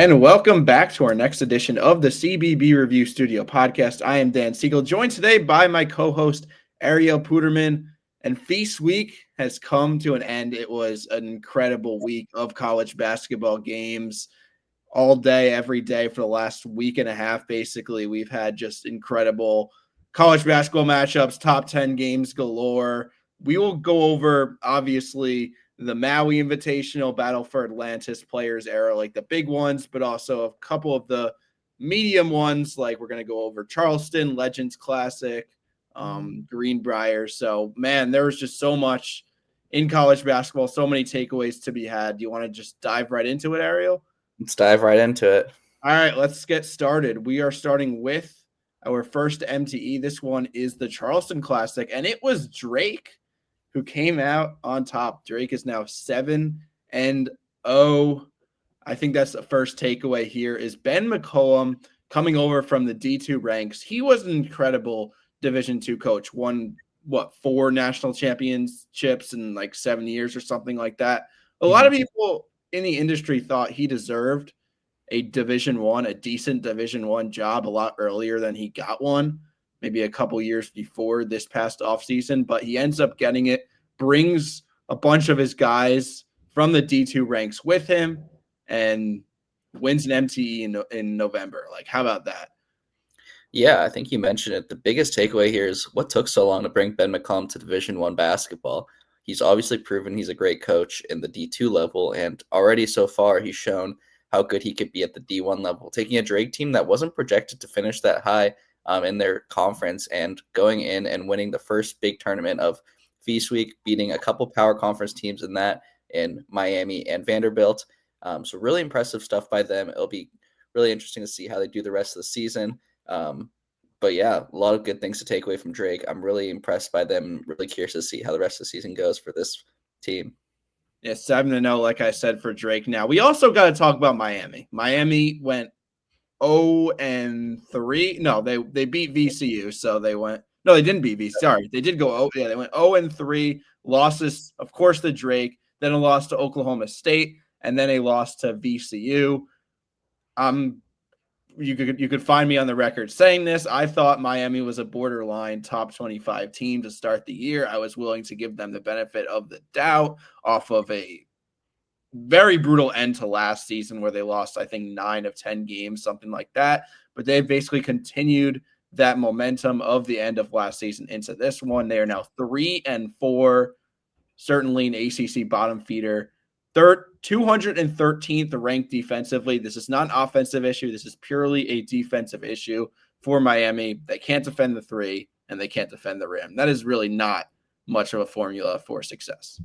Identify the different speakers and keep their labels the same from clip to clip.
Speaker 1: And welcome back to our next edition of the CBB Review Studio podcast. I am Dan Siegel, joined today by my co-host Ariel Puterman. And Feast Week has come to an end. It was an incredible week of college basketball games all day, every day for the last week and a half. Basically, we've had just incredible college basketball matchups, top 10 games galore. We will go over, obviously, the Maui Invitational, Battle for Atlantis Players era, like the big ones, but also a couple of the medium ones, like we're going to go over Charleston, Legends Classic, Greenbrier. So, man, there was just so much in college basketball, so many takeaways to be had. Do you want to just dive right into it, Ariel?
Speaker 2: Let's dive right into it.
Speaker 1: All right, let's get started. We are starting with our first MTE. This one is the Charleston Classic, and it was Drake who came out on top. Drake is now 7-0. I think that's the first takeaway here is Ben McCollum coming over from the D2 ranks. He was an incredible Division II coach, won 4 national championships in like 7 years or something like that. A lot of people in the industry thought he deserved a decent Division I job a lot earlier than he got one, maybe a couple years before this past offseason, but he ends up getting it, brings a bunch of his guys from the D2 ranks with him, and wins an MTE in November. Like, how about that?
Speaker 2: Yeah, I think you mentioned it. The biggest takeaway here is what took so long to bring Ben McCollum to Division I basketball. He's obviously proven he's a great coach in the D2 level, and already so far he's shown how good he could be at the D1 level, taking a Drake team that wasn't projected to finish that high in their conference and going in and winning the first big tournament of Feast Week, beating a couple power conference teams in that in Miami and Vanderbilt. So really impressive stuff by them. It'll be really interesting to see how they do the rest of the season. But yeah, a lot of good things to take away from Drake. I'm really impressed by them. Really curious to see how the rest of the season goes for this team.
Speaker 1: Yeah, 7-0, like I said, for Drake. Now, we also got to talk about Miami. Miami went 0-3. No, they beat VCU, so they went – no, they didn't beat VCU. Sorry, they did go – they went 0-3. Losses, of course, to Drake, then a loss to Oklahoma State, and then a loss to VCU. You could find me on the record saying this. I thought Miami was a borderline top 25 team to start the year. I was willing to give them the benefit of the doubt off of a very brutal end to last season where they lost, I think, 9 of 10 games, something like that. But they've basically continued that momentum of the end of last season into this one. They are now 3-4, certainly an ACC bottom feeder. 213th ranked defensively. This is not an offensive issue. This is purely a defensive issue for Miami. They can't defend the 3 and they can't defend the rim. That is really not much of a formula for success.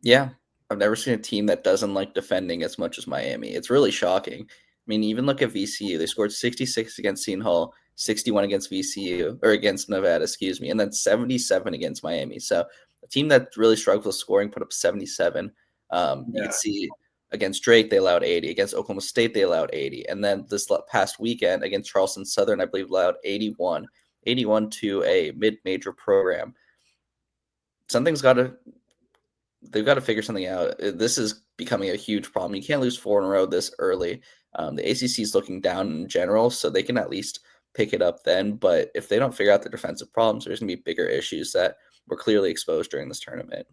Speaker 2: Yeah, I've never seen a team that doesn't like defending as much as Miami. It's really shocking. I mean, even look at VCU. They scored 66 against Seton Hall, 61 against VCU, or against Nevada, and then 77 against Miami. So a team that really struggled with scoring put up 77. You can see against Drake, they allowed 80. Against Oklahoma State, they allowed 80. And then this past weekend against Charleston Southern, I believe, allowed 81 to a mid-major program. They've got to figure something out. This is becoming a huge problem. You can't lose 4 in a row this early. The ACC is looking down in general, so they can at least pick it up then. But if they don't figure out their defensive problems, there's going to be bigger issues that were clearly exposed during this tournament.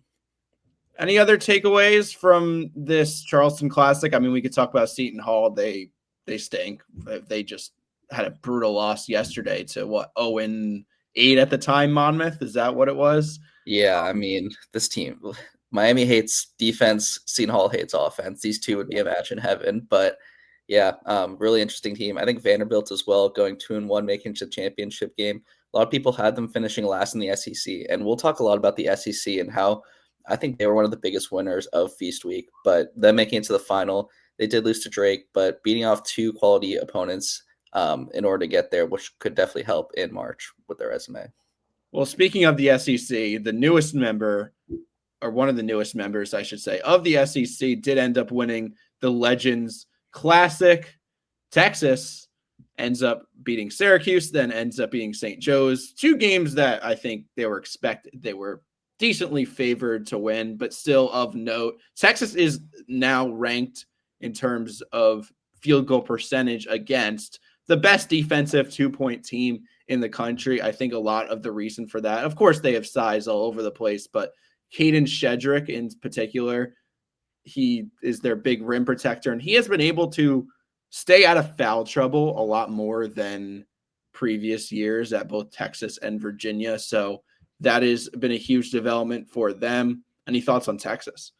Speaker 1: Any other takeaways from this Charleston Classic? I mean, we could talk about Seton Hall. They stink. They just had a brutal loss yesterday to 0-8 at the time, Monmouth. Is that what it was?
Speaker 2: Yeah, I mean, this team, Miami hates defense, Seton Hall hates offense. These two would be a match in heaven. But yeah, really interesting team. I think Vanderbilt as well, going 2-1, making it to the championship game. A lot of people had them finishing last in the SEC, and we'll talk a lot about the SEC and how I think they were one of the biggest winners of Feast Week, but them making it to the final, they did lose to Drake, but beating off 2 quality opponents in order to get there, which could definitely help in March with their resume.
Speaker 1: Well, speaking of the SEC, the newest member, or one of the newest members, I should say, of the SEC did end up winning the Legends Classic. Texas ends up beating Syracuse, then ends up beating St. Joe's. 2 games that I think they were expected. They were decently favored to win, but still of note. Texas is now ranked in terms of field goal percentage against the best defensive 2-point team in the country. I think a lot of the reason for that, of course, they have size all over the place, but Caden Shedrick in particular, he is their big rim protector, and he has been able to stay out of foul trouble a lot more than previous years at both Texas and Virginia. So that has been a huge development for them. Any thoughts on Texas?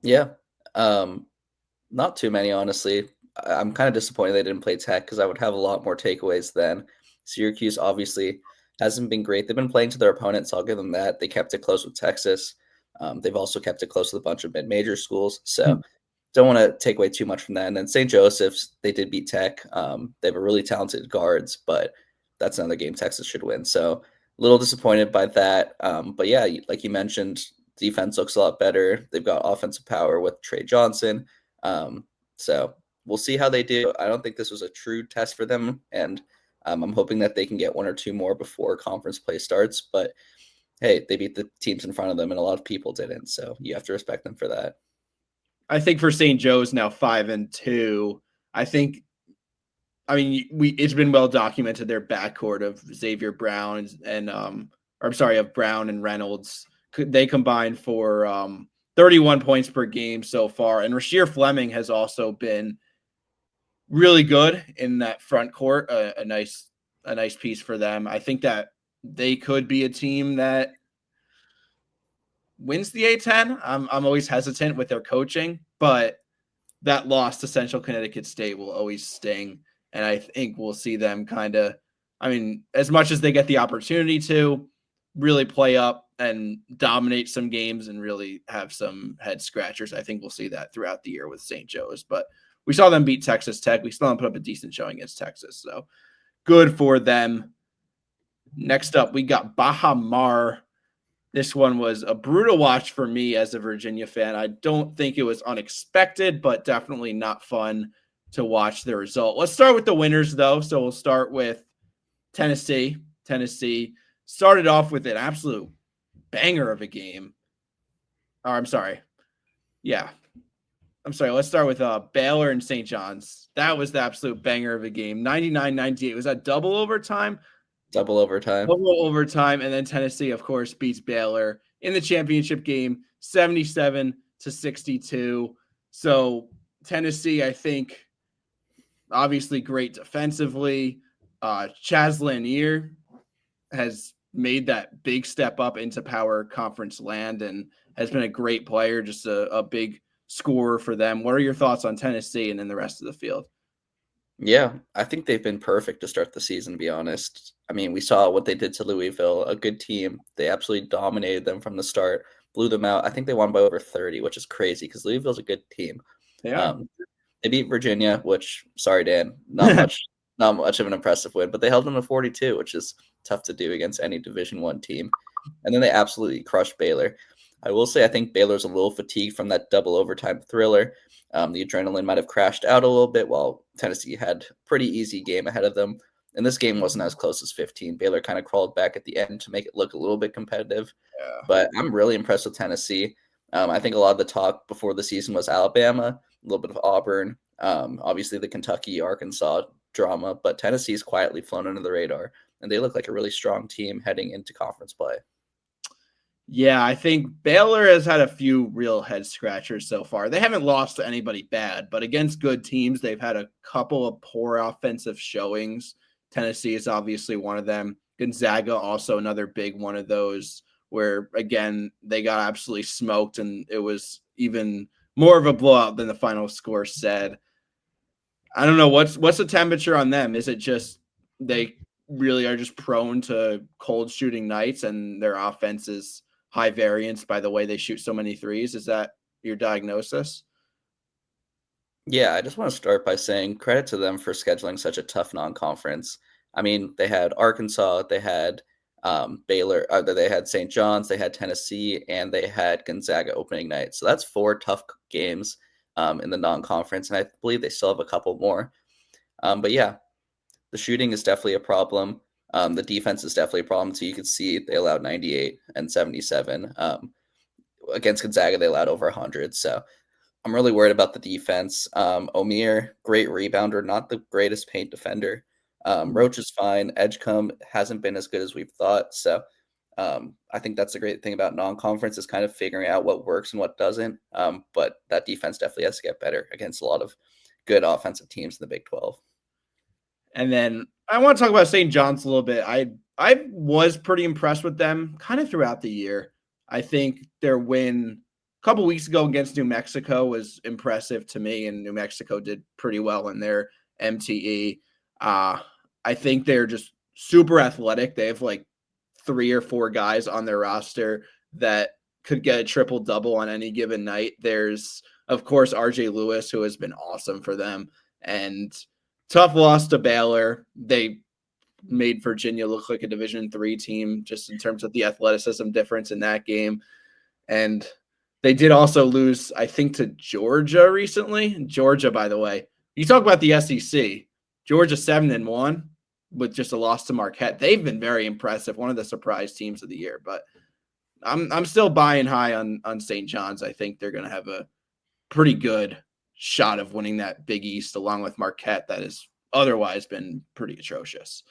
Speaker 2: Yeah. Not too many, honestly. I'm kind of disappointed they didn't play Tech because I would have a lot more takeaways then. Syracuse obviously hasn't been great. They've been playing to their opponents. I'll give them that. They kept it close with Texas. They've also kept it close with a bunch of mid-major schools. So don't want to take away too much from that. And then St. Joseph's, they did beat Tech. They have a really talented guards, but that's another game Texas should win. So a little disappointed by that. But yeah, like you mentioned, defense looks a lot better. They've got offensive power with Trey Johnson. So we'll see how they do. I don't think this was a true test for them, and I'm hoping that they can get one or two more before conference play starts. But hey, they beat the teams in front of them, and a lot of people didn't. So you have to respect them for that.
Speaker 1: I think for St. Joe's now 5-2. It's been well documented their backcourt of Xavier Brown of Brown and Reynolds. They combined for 31 points per game so far. And Rasheer Fleming has also been really good in that front court, a nice piece for them. I think that they could be a team that wins the A-10. I'm always hesitant with their coaching, but that loss to Central Connecticut State will always sting. And I think we'll see them as much as they get the opportunity to really play up and dominate some games and really have some head scratchers. I think we'll see that throughout the year with St. Joe's, but we saw them beat Texas Tech. We still haven't put up a decent showing against Texas. So good for them. Next up, we got Baha Mar. This one was a brutal watch for me as a Virginia fan. I don't think it was unexpected, but definitely not fun to watch the result. Let's start with the winners, though. So we'll start with Tennessee. Tennessee started off with an absolute banger of a game. Let's start with Baylor and St. John's. That was the absolute banger of a game. 99-98. Was that double overtime?
Speaker 2: Double overtime.
Speaker 1: And then Tennessee, of course, beats Baylor in the championship game, 77-62. So Tennessee, I think, obviously great defensively. Chaz Lanier has made that big step up into Power Conference land and has been a great player, just a big scorer for them. What are your thoughts on Tennessee and then the rest of the field?
Speaker 2: Yeah, I think they've been perfect to start the season, to be honest. I mean, we saw what they did to Louisville, a good team. They absolutely dominated them from the start, blew them out. I think they won by over 30, which is crazy because Louisville's a good team.
Speaker 1: Yeah.
Speaker 2: They beat Virginia, which, sorry, Dan, not much of an impressive win, but they held them to 42, which is tough to do against any Division I team. And then they absolutely crushed Baylor. I will say I think Baylor's a little fatigued from that double overtime thriller. The adrenaline might have crashed out a little bit while Tennessee had a pretty easy game ahead of them. And this game wasn't as close as 15. Baylor kind of crawled back at the end to make it look a little bit competitive. Yeah. But I'm really impressed with Tennessee. I think a lot of the talk before the season was Alabama, a little bit of Auburn, obviously the Kentucky, Arkansas drama, but Tennessee's quietly flown under the radar, and they look like a really strong team heading into conference play.
Speaker 1: Yeah, I think Baylor has had a few real head scratchers so far. They haven't lost to anybody bad, but against good teams, they've had a couple of poor offensive showings. Tennessee is obviously one of them. Gonzaga, also another big one of those where, again, they got absolutely smoked, and it was even more of a blowout than the final score said. I don't know. What's the temperature on them? Is it just they really are just prone to cold shooting nights and their offense is high variance by the way they shoot so many threes? Is that your diagnosis?
Speaker 2: Yeah, I just want to start by saying credit to them for scheduling such a tough non-conference. I mean, they had Arkansas, they had Baylor, they had St. John's, they had Tennessee, and they had Gonzaga opening night. So that's 4 tough games in the non-conference, and I believe they still have a couple more. But yeah, the shooting is definitely a problem. The defense is definitely a problem. So you can see they allowed 98 and 77. Against Gonzaga, they allowed over 100. So I'm really worried about the defense. Omir, great rebounder, not the greatest paint defender. Roach is fine. Edgecombe hasn't been as good as we've thought. So I think that's the great thing about non-conference is kind of figuring out what works and what doesn't. But that defense definitely has to get better against a lot of good offensive teams in the Big 12.
Speaker 1: And then I want to talk about St. John's a little bit. I was pretty impressed with them kind of throughout the year. I think their win a couple weeks ago against New Mexico was impressive to me, and New Mexico did pretty well in their MTE. I think they're just super athletic. They have like 3 or 4 guys on their roster that could get a triple double on any given night. There's, of course, RJ Lewis, who has been awesome for them, and tough loss to Baylor. They made Virginia look like a Division III team just in terms of the athleticism difference in that game. And they did also lose, I think, to Georgia recently. Georgia, by the way, you talk about the SEC. Georgia 7-1 with just a loss to Marquette. They've been very impressive. One of the surprise teams of the year. But I'm still buying high on St. John's. I think they're going to have a pretty good shot of winning that Big East along with Marquette that has otherwise been pretty atrocious.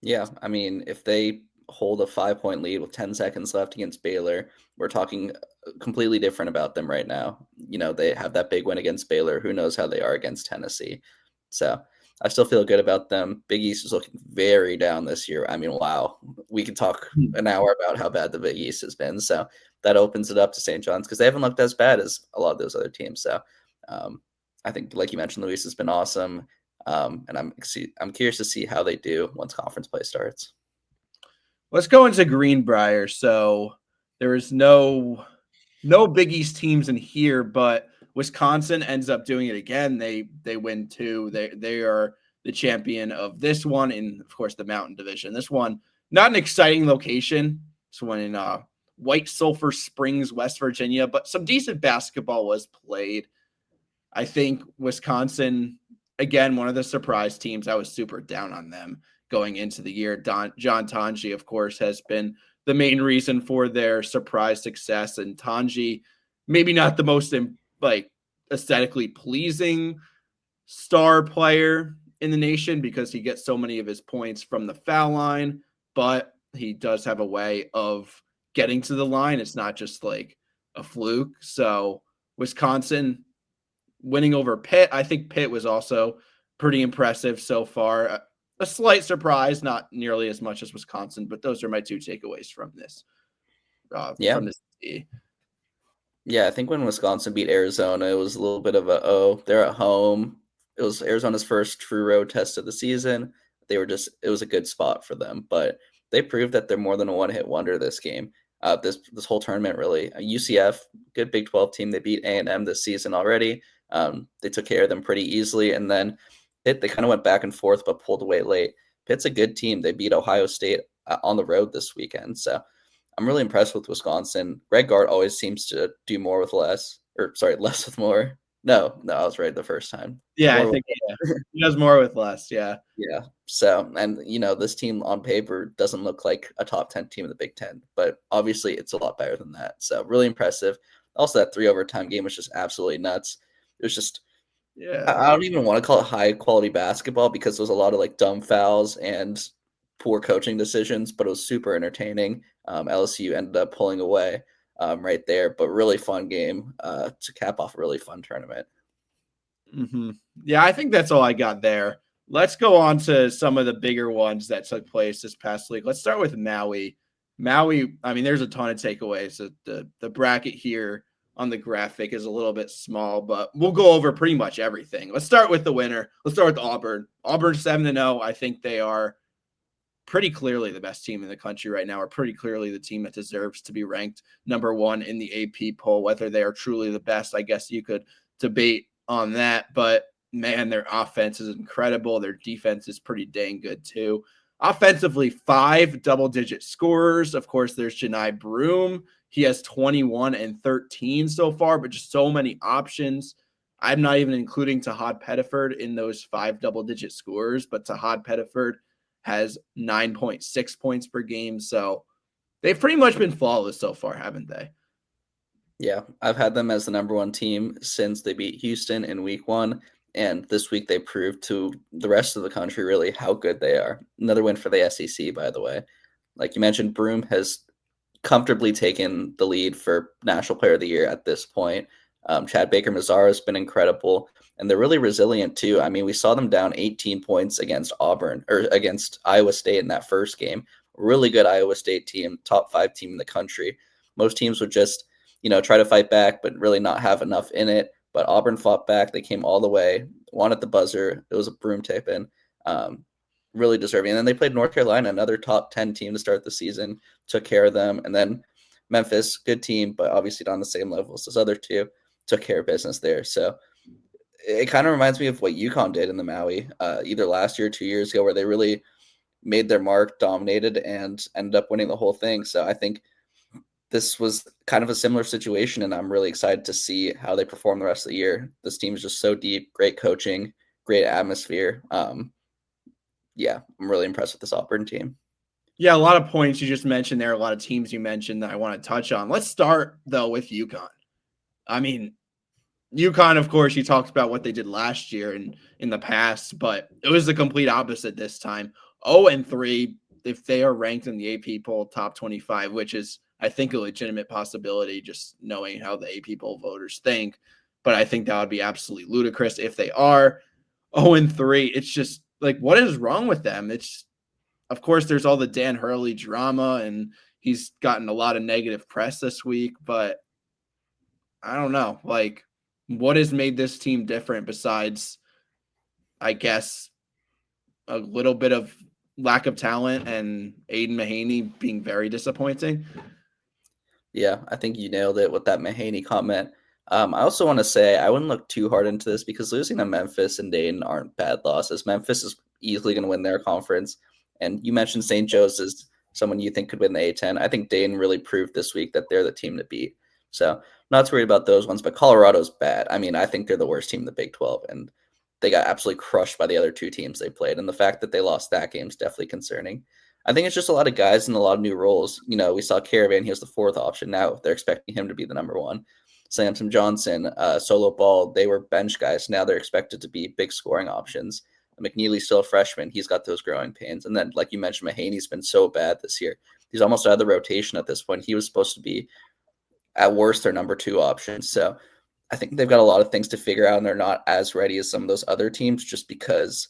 Speaker 2: Yeah, I mean, if they hold a 5-point lead with 10 seconds left against Baylor, we're talking completely different about them right now. They have that big win against Baylor. Who knows how they are against Tennessee? So I still feel good about them. Big East is looking very down this year. I mean, wow. We could talk an hour about how bad the Big East has been. So that opens it up to St. John's because they haven't looked as bad as a lot of those other teams. So I think, like you mentioned, Luis has been awesome. And I'm curious to see how they do once conference play starts.
Speaker 1: Let's go into Greenbrier. So there is no Big East teams in here, but Wisconsin ends up doing it again. They win 2. They are the champion of this one in, of course, the Mountain Division. This one, not an exciting location. This one in White Sulphur Springs, West Virginia, but some decent basketball was played. I think Wisconsin, again, one of the surprise teams. I was super down on them going into the year. John Tanji, of course, has been the main reason for their surprise success. And Tanji, maybe not the most aesthetically pleasing star player in the nation because he gets so many of his points from the foul line, but he does have a way of getting to the line. It's not just like a fluke. So Wisconsin winning over Pitt. I think Pitt was also pretty impressive so far. A slight surprise, not nearly as much as Wisconsin, but those are my 2 takeaways from this.
Speaker 2: Yeah.
Speaker 1: From this.
Speaker 2: Yeah, I think when Wisconsin beat Arizona, it was a little bit of they're at home. It was Arizona's first true road test of the season. It was a good spot for them, but they proved that they're more than a one-hit wonder this game. This whole tournament, really. UCF, good Big 12 team. They beat A&M this season already. They took care of them pretty easily, and then Pitt, they kind of went back and forth, but pulled away late. Pitt's a good team. They beat Ohio State on the road this weekend, so I'm really impressed with Wisconsin. Greg Gart always seems to do more with less, less with more. No, I was right the first time.
Speaker 1: Yeah,
Speaker 2: More
Speaker 1: I think he does more with less. Yeah.
Speaker 2: yeah. So, and this team on paper doesn't look like a top 10 team in the Big Ten, but obviously it's a lot better than that. So, really impressive. Also, that 3 overtime game was just absolutely nuts. It was just, I don't even want to call it high quality basketball because there was a lot of like dumb fouls and poor coaching decisions, but it was super entertaining. LSU ended up pulling away right there, but really fun game to cap off a really fun tournament.
Speaker 1: Mm-hmm. Yeah, I think that's all I got there. Let's go on to some of the bigger ones that took place this past week. Let's start with Maui. Maui, I mean, there's a ton of takeaways. The bracket here on the graphic is a little bit small, but we'll go over pretty much everything. Let's start with the winner. Let's start with Auburn. Auburn 7-0. I think they are pretty clearly the best team in the country right now, or pretty clearly the team that deserves to be ranked number 1 in the AP poll. Whether they are truly the best, I guess you could debate on that, but man, their offense is incredible. Their defense is pretty dang good too. Offensively, 5 double-digit scorers. Of course, there's Janai Broom. He has 21 and 13 so far, but just so many options. I'm not even including Tahad Pettiford in those 5 double-digit scorers, but Tahad Pettiford has 9.6 points per game. So they've pretty much been flawless so far, haven't they?
Speaker 2: Yeah, I've had them as the number one team since they beat Houston in week one. And this week they proved to the rest of the country really how good they are. Another win for the SEC, by the way. Like you mentioned, Broome has comfortably taken the lead for National Player of the Year at this point. Chad Baker-Mazara has been incredible, and they're really resilient too. I mean, we saw them down 18 points against Auburn or against Iowa State in that first game. Really good Iowa State team, top 5 team in the country. Most teams would just, try to fight back, but really not have enough in it. But Auburn fought back. They came all the way, won at the buzzer. It was a Broome tape in. Really deserving. And then they played North Carolina, another top 10 team to start the season, took care of them. And then Memphis, good team, but obviously not on the same level as those other two, took care of business there. So it kind of reminds me of what UConn did in the Maui, either last year or 2 years ago, where they really made their mark, dominated, and ended up winning the whole thing. So I think this was kind of a similar situation, and I'm really excited to see how they perform the rest of the year. This team is just so deep, great coaching, great atmosphere. Yeah, I'm really impressed with this Auburn team.
Speaker 1: Yeah, a lot of points you just mentioned there, a lot of teams you mentioned that I want to touch on. Let's start, though, with UConn. I mean, UConn, of course, you talked about what they did last year and in the past, but it was the complete opposite this time. 0-3, if they are ranked in the AP poll top 25, which is, I think, a legitimate possibility, just knowing how the AP poll voters think. But I think that would be absolutely ludicrous if they are 0-3. It's just like, what is wrong with them? It's, of course, there's all the Dan Hurley drama, and he's gotten a lot of negative press this week, but I don't know. Like, what has made this team different besides, I guess, a little bit of lack of talent and Aiden Mahaney being very disappointing?
Speaker 2: Yeah, I think you nailed it with that Mahaney comment. I also want to say I wouldn't look too hard into this because losing to Memphis and Dayton aren't bad losses. Memphis is easily going to win their conference. And you mentioned St. Joe's is someone you think could win the A10. I think Dayton really proved this week that they're the team to beat. So not too worried about those ones, but Colorado's bad. I mean, I think they're the worst team in the Big 12, and they got absolutely crushed by the other two teams they played. And the fact that they lost that game is definitely concerning. I think it's just a lot of guys and a lot of new roles. We saw Caravan, he was the 4th option. Now they're expecting him to be the number 1. Samson Johnson, Solo Ball, they were bench guys. Now they're expected to be big scoring options. McNeely's still a freshman. He's got those growing pains. And then, like you mentioned, Mahaney's been so bad this year. He's almost out of the rotation at this point. He was supposed to be, at worst, their number 2 option. So I think they've got a lot of things to figure out, and they're not as ready as some of those other teams just because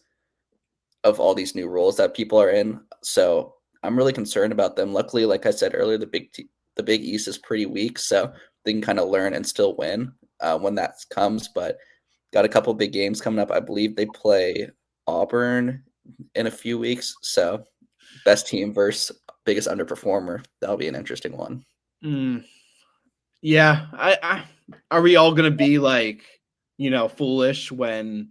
Speaker 2: of all these new roles that people are in. So I'm really concerned about them. Luckily, like I said earlier, the Big East is pretty weak, so they can kind of learn and still win when that comes. But got a couple big games coming up. I believe they play Auburn in a few weeks. So best team versus biggest underperformer. That'll be an interesting one.
Speaker 1: Yeah. I are we all going to be like, foolish when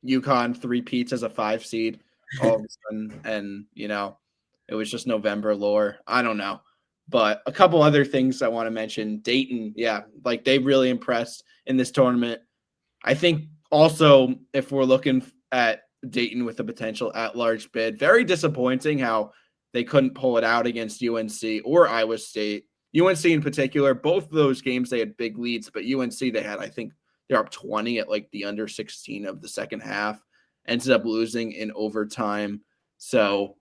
Speaker 1: UConn three-peats as a 5 seed all of a sudden, and it was just November lore? I don't know. But a couple other things I want to mention. Dayton, yeah, like they really impressed in this tournament. I think also, if we're looking at Dayton with a potential at-large bid, very disappointing how they couldn't pull it out against UNC or Iowa State. UNC in particular, both of those games they had big leads, but UNC they had, I think, they're up 20 at like the under 16 of the second half. Ended up losing in overtime. So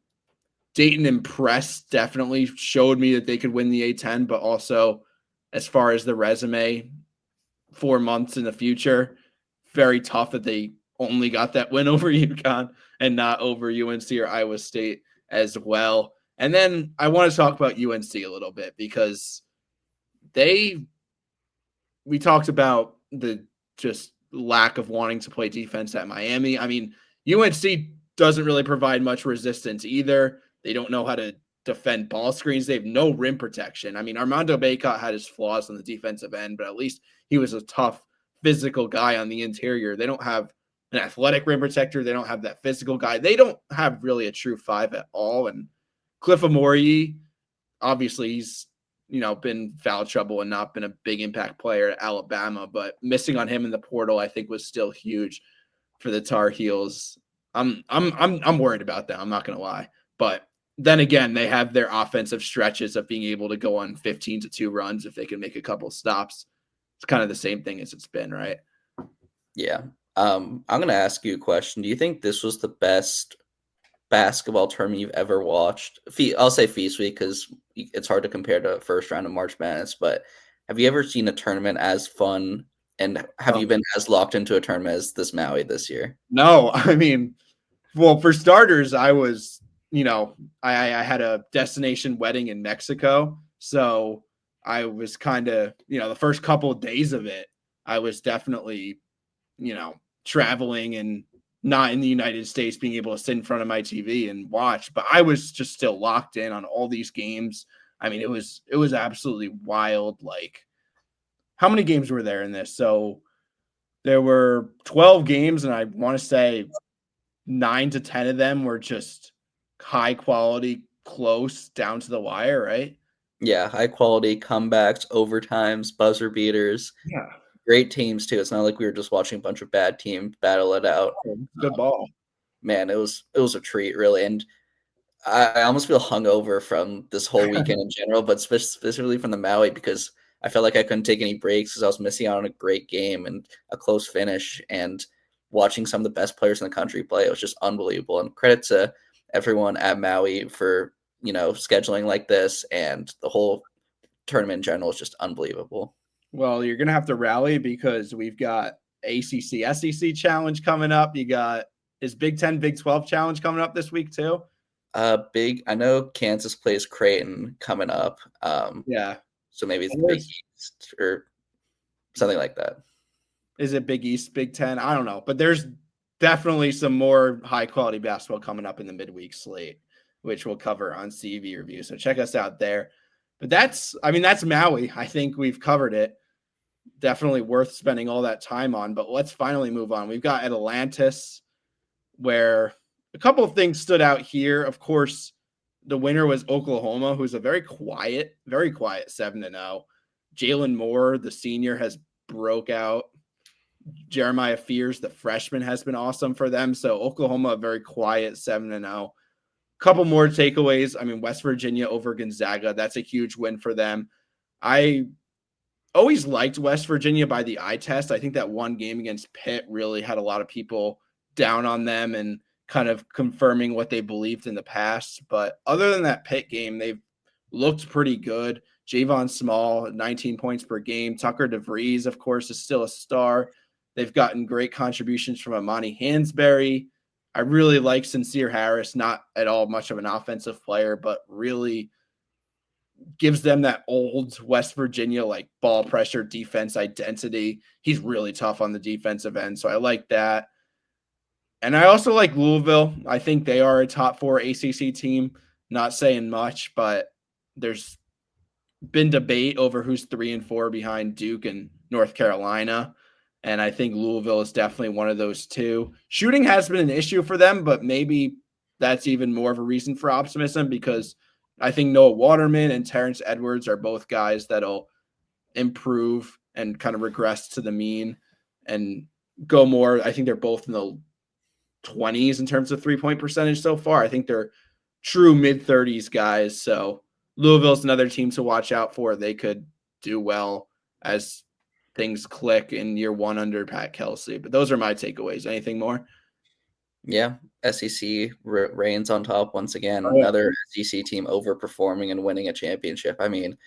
Speaker 1: Dayton impressed, definitely showed me that they could win the A10, but also as far as the resume, 4 months in the future, very tough that they only got that win over UConn and not over UNC or Iowa State as well. And then I want to talk about UNC a little bit because we talked about the just lack of wanting to play defense at Miami. I mean, UNC doesn't really provide much resistance either. They don't know how to defend ball screens. They have no rim protection. I mean, Armando Bacot had his flaws on the defensive end, but at least he was a tough physical guy on the interior. They don't have an athletic rim protector. They don't have that physical guy. They don't have really a true 5 at all. And Cliff Amori, obviously he's, been foul trouble and not been a big impact player at Alabama, but missing on him in the portal, I think, was still huge for the Tar Heels. I'm worried about that. I'm not going to lie, but then again, they have their offensive stretches of being able to go on 15-2 runs if they can make a couple stops. It's kind of the same thing as it's been, right?
Speaker 2: Yeah. I'm going to ask you a question. Do you think this was the best basketball tournament you've ever watched? I'll say Feast Week because it's hard to compare to first round of March Madness, but have you ever seen a tournament as fun, and have you been as locked into a tournament as this Maui this year?
Speaker 1: No, I mean, well, for starters, I was, I had a destination wedding in Mexico. So I was kind of, the first couple of days of it, I was definitely, traveling and not in the United States, being able to sit in front of my TV and watch. But I was just still locked in on all these games. I mean, it was absolutely wild. Like, how many games were there in this? So there were 12 games, and I want to say 9 to 10 of them were just high quality, close down to the wire, right?
Speaker 2: Yeah, high quality comebacks, overtimes, buzzer beaters,
Speaker 1: Yeah.
Speaker 2: great teams too. It's not like we were just watching a bunch of bad teams battle it out.
Speaker 1: Good ball.
Speaker 2: Man, it was a treat, really, and I almost feel hungover from this whole weekend in general, but specifically from the Maui because I felt like I couldn't take any breaks because I was missing out on a great game and a close finish, and watching some of the best players in the country play. It was just unbelievable. And credit to everyone at Maui for scheduling like this, and the whole tournament in general is just unbelievable.
Speaker 1: Well, you're gonna have to rally because we've got ACC, SEC challenge coming up. You got is Big 10, Big 12 challenge coming up this week too.
Speaker 2: I know Kansas plays Creighton coming up.
Speaker 1: Yeah.
Speaker 2: So maybe it's the Big East or something like that.
Speaker 1: Is it Big East, Big 10? I don't know, but there's definitely some more high quality basketball coming up in the midweek slate, which we'll cover on CV review. So check us out there. But that's Maui. I think we've covered it. Definitely worth spending all that time on. But let's finally move on. We've got Atlantis, where a couple of things stood out here. Of course, the winner was Oklahoma, who's a very quiet 7-0. Jalen Moore, the senior, has broke out. Jeremiah Fears, the freshman, has been awesome for them. So Oklahoma, a very quiet 7-0. Couple more takeaways. I mean, West Virginia over Gonzaga. That's a huge win for them. I always liked West Virginia by the eye test. I think that one game against Pitt really had a lot of people down on them and kind of confirming what they believed in the past. But other than that Pitt game, they've looked pretty good. Javon Small, 19 points per game. Tucker DeVries, of course, is still a star. They've gotten great contributions from Amani Hansberry. I really like Sincere Harris, not at all much of an offensive player, but really gives them that old West Virginia like ball pressure defense identity. He's really tough on the defensive end, so I like that. And I also like Louisville. I think they are a top 4 ACC team. Not saying much, but there's been debate over who's 3 and 4 behind Duke and North Carolina. And I think Louisville is definitely one of those two. Shooting has been an issue for them, but maybe that's even more of a reason for optimism because I think Noah Waterman and Terrence Edwards are both guys that'll improve and kind of regress to the mean and go more. I think they're both in the 20s in terms of 3-point percentage so far. I think they're true mid-30s guys. So Louisville's another team to watch out for. They could do well as things click in year one under Pat Kelsey. But those are my takeaways. Anything more?
Speaker 2: Yeah, SEC reigns on top once again. Another SEC team overperforming and winning a championship. I mean,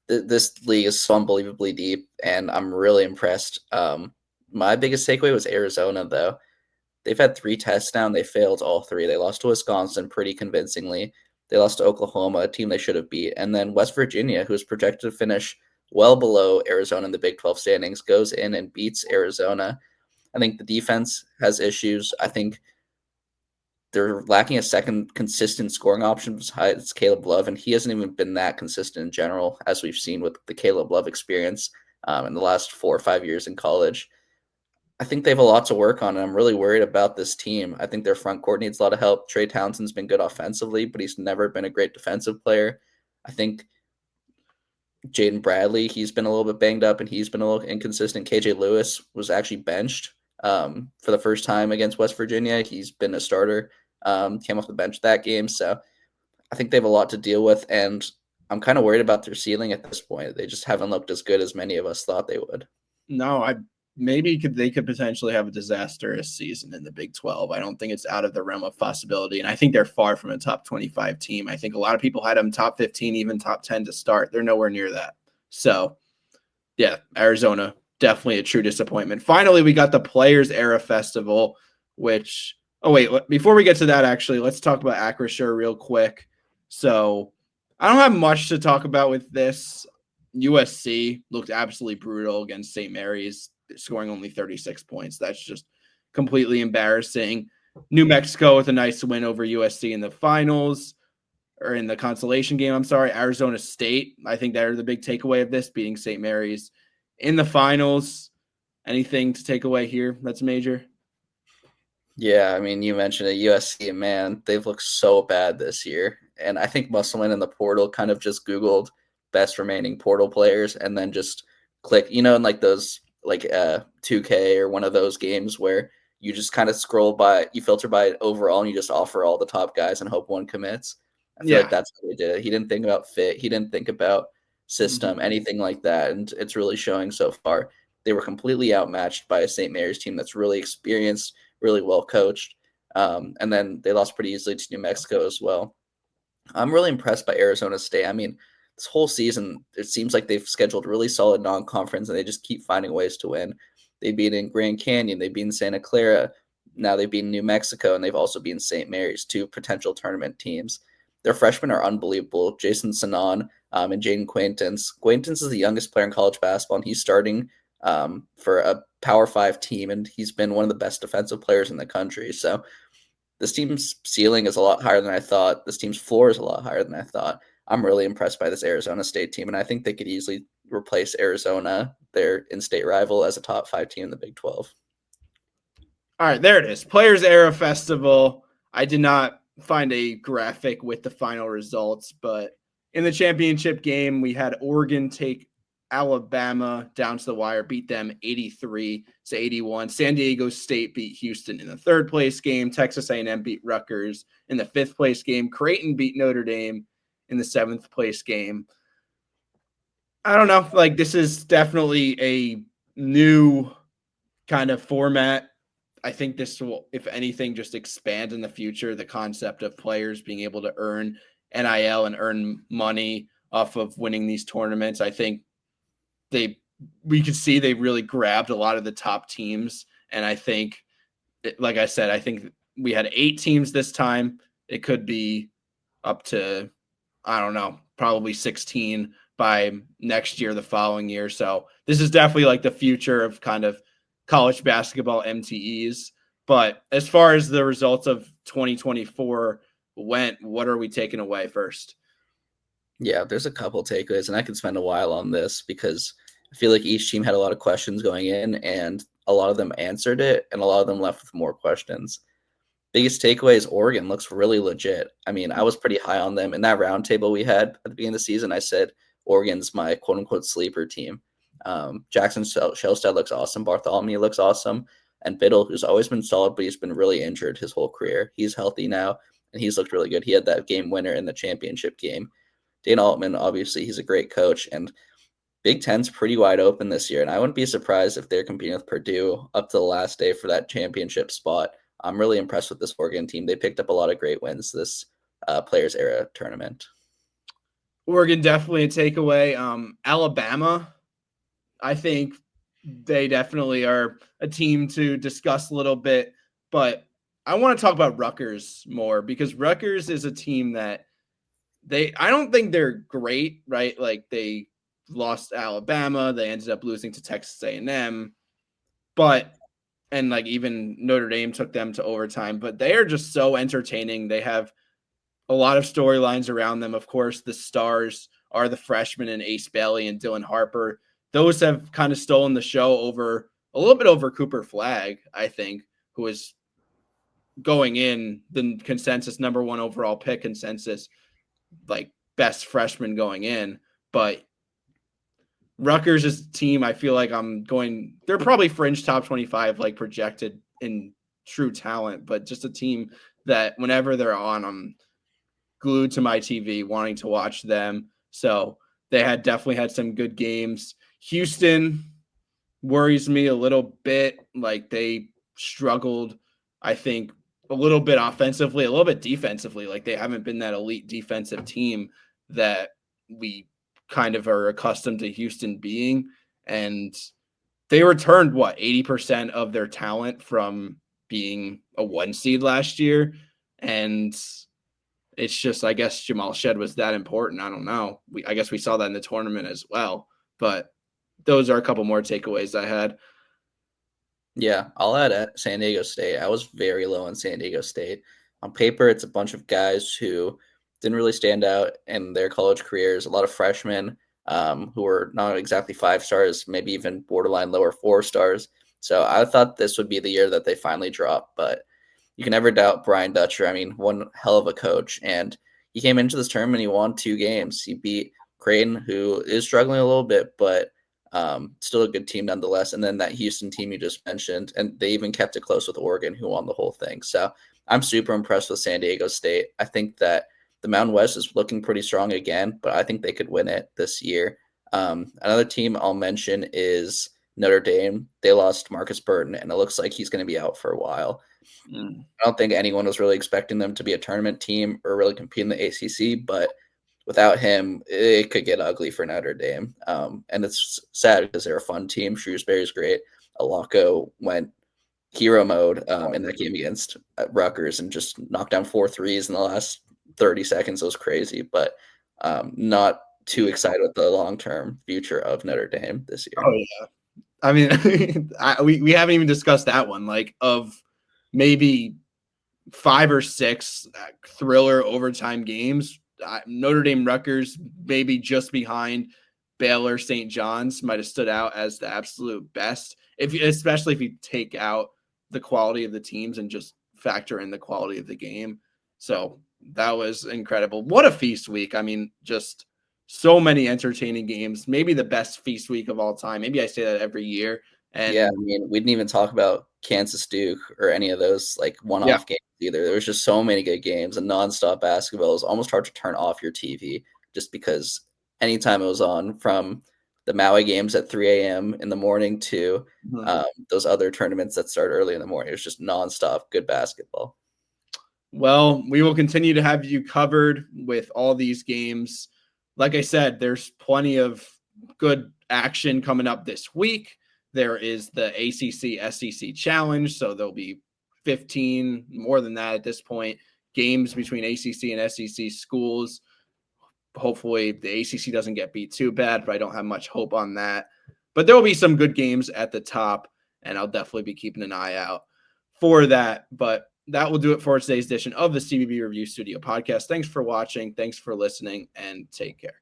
Speaker 2: this league is so unbelievably deep, and I'm really impressed. My biggest takeaway was Arizona, though. They've had 3 tests now, and they failed all 3. They lost to Wisconsin pretty convincingly. They lost to Oklahoma, a team they should have beat. And then West Virginia, who is projected to finish well below Arizona in the Big 12 standings, goes in and beats Arizona. I think the defense has issues. I think they're lacking a second consistent scoring option besides Caleb Love, and he hasn't even been that consistent in general, as we've seen with the Caleb Love experience in the last 4 or 5 years in college. I think they have a lot to work on, and I'm really worried about this team. I think their front court needs a lot of help. Trey Townsend's been good offensively, but he's never been a great defensive player. I think Jaden Bradley, he's been a little bit banged up, and he's been a little inconsistent. KJ Lewis was actually benched for the first time against West Virginia. He's been a starter, came off the bench that game. So I think they have a lot to deal with, and I'm kind of worried about their ceiling at this point. They just haven't looked as good as many of us thought they would.
Speaker 1: No, they could potentially have a disastrous season in the Big 12. I don't think it's out of the realm of possibility, and I think they're far from a top 25 team. I think a lot of people had them top 15, even top 10 to start. They're nowhere near that. So, yeah, Arizona, definitely a true disappointment. Finally, we got the Players Era Festival, which before we get to that, actually, let's talk about Acrisure real quick. So, I don't have much to talk about with this. USC looked absolutely brutal against St. Mary's, scoring only 36 points. That's just completely embarrassing. New Mexico with a nice win over USC in the finals, or in the consolation game, I'm sorry. Arizona State, I think they're the big takeaway of this, beating St. Mary's in the finals. Anything to take away here that's major?
Speaker 2: Yeah, I mean, you mentioned it, USC, man, they've looked so bad this year. And I think Musselman in the portal kind of just Googled best remaining portal players and then just click, in like those, like 2K or one of those games where you just kind of scroll by, you filter by overall, and you just offer all the top guys and hope one commits. I feel like that's how he did it. He didn't think about fit. He didn't think about system, anything like that. And it's really showing so far. They were completely outmatched by a St. Mary's team that's really experienced, really well coached. And then they lost pretty easily to New Mexico as well. I'm really impressed by Arizona State. I mean, this whole season, it seems like they've scheduled really solid non-conference, and they just keep finding ways to win. They beat in Grand Canyon, they beat in Santa Clara, now they've beaten New Mexico, and they've also beaten St. Mary's, two potential tournament teams. Their freshmen are unbelievable. Jason Sanon and Jaden Quaintance. Quaintance is the youngest player in college basketball, and he's starting for a Power 5 team, and he's been one of the best defensive players in the country. So this team's ceiling is a lot higher than I thought. This team's floor is a lot higher than I thought. I'm really impressed by this Arizona State team, and I think they could easily replace Arizona, their in-state rival, as a top 5 team in the Big 12.
Speaker 1: All right, there it is. Players Era Festival. I did not find a graphic with the final results, but in the championship game, we had Oregon take Alabama down to the wire, beat them 83-81. San Diego State beat Houston in the third place game. Texas A&M beat Rutgers in the fifth place game. Creighton beat Notre Dame in the seventh place game. I don't know. Like, this is definitely a new kind of format. I think this will, if anything, just expand in the future the concept of players being able to earn NIL and earn money off of winning these tournaments. I think we could see they really grabbed a lot of the top teams. And I think, like I said, I think we had 8 teams this time. It could be up to, I don't know, probably 16 by next year, the following year. So this is definitely like the future of kind of college basketball MTEs. But as far as the results of 2024 went, what are we taking away first?
Speaker 2: Yeah, there's a couple takeaways, and I could spend a while on this because I feel like each team had a lot of questions going in, and a lot of them answered it, and a lot of them left with more questions. Biggest takeaway is Oregon looks really legit. I mean, I was pretty high on them. In that roundtable we had at the beginning of the season, I said Oregon's my quote-unquote sleeper team. Jackson Shellstad looks awesome. Bartholomew looks awesome. And Biddle, who's always been solid, but he's been really injured his whole career. He's healthy now, and he's looked really good. He had that game winner in the championship game. Dana Altman, obviously, he's a great coach, and Big Ten's pretty wide open this year, and I wouldn't be surprised if they're competing with Purdue up to the last day for that championship spot. I'm really impressed with this Oregon team. They picked up a lot of great wins this Players Era tournament.
Speaker 1: Oregon, definitely a takeaway. Alabama, I think they definitely are a team to discuss a little bit, but I want to talk about Rutgers more because Rutgers is a team that I don't think they're great, right? Like, they lost Alabama, they ended up losing to Texas A&M, and like even Notre Dame took them to overtime, but they are just so entertaining. They have a lot of storylines around them. Of course, the stars are the freshmen and Ace Bailey and Dylan Harper. Those have kind of stolen the show a little bit over Cooper Flagg, I think, who is going in the consensus number 1 overall pick consensus, like best freshman going in. But Rutgers is a team I feel like they're probably fringe top 25, like projected in true talent, but just a team that whenever they're on, glued to my TV wanting to watch them. So they definitely had some good games. Houston worries me a little bit. Like they struggled, I think, a little bit offensively, a little bit defensively. Like they haven't been that elite defensive team that we kind of are accustomed to Houston being. And they returned 80% of their talent from being a 1 seed last year. And it's just, I guess Jamal Shed was that important. I don't know. I guess we saw that in the tournament as well. But those are a couple more takeaways I had.
Speaker 2: Yeah, I'll add at San Diego State. I was very low on San Diego State. On paper, it's a bunch of guys who didn't really stand out in their college careers. A lot of freshmen who were not exactly 5 stars, maybe even borderline lower 4 stars. So I thought this would be the year that they finally dropped, but you can never doubt Brian Dutcher. I mean, one hell of a coach. And he came into this tournament, he won 2 games. He beat Creighton, who is struggling a little bit, but still a good team nonetheless. And then that Houston team you just mentioned, and they even kept it close with Oregon, who won the whole thing. So I'm super impressed with San Diego State. I think that the Mountain West is looking pretty strong again, but I think they could win it this year. Another team I'll mention is Notre Dame. They lost Marcus Burton, and it looks like he's going to be out for a while. I don't think anyone was really expecting them to be a tournament team or really compete in the ACC, but without him, it could get ugly for Notre Dame. And it's sad because they're a fun team. Shrewsbury's great. Alako went hero mode in that game against Rutgers and just knocked down 4 threes in the last 30 seconds. It was crazy, but not too excited with the long-term future of Notre Dame this year.
Speaker 1: Oh, yeah. I mean, we haven't even discussed that one. Like, of maybe 5 or 6 thriller overtime games, Notre Dame Rutgers, maybe just behind Baylor St. John's, might have stood out as the absolute best, especially if you take out the quality of the teams and just factor in the quality of the game. So that was incredible. What a feast week. I mean, just so many entertaining games, maybe the best feast week of all time. Maybe I say that every year. And
Speaker 2: yeah, I mean, we didn't even talk about Kansas Duke or any of those like one-off games either. There was just so many good games and nonstop basketball. It was almost hard to turn off your TV just because anytime it was on, from the Maui games at 3 a.m. in the morning to those other tournaments that start early in the morning. It was just nonstop good basketball.
Speaker 1: Well, we will continue to have you covered with all these games. Like I said, there's plenty of good action coming up this week. There is the ACC SEC Challenge, so there'll be 15, more than that at this point, games between ACC and SEC schools. Hopefully the ACC doesn't get beat too bad, but I don't have much hope on that. But there will be some good games at the top, and I'll definitely be keeping an eye out for that. But that will do it for today's edition of the CBB Review Studio podcast. Thanks for watching. Thanks for listening, and take care.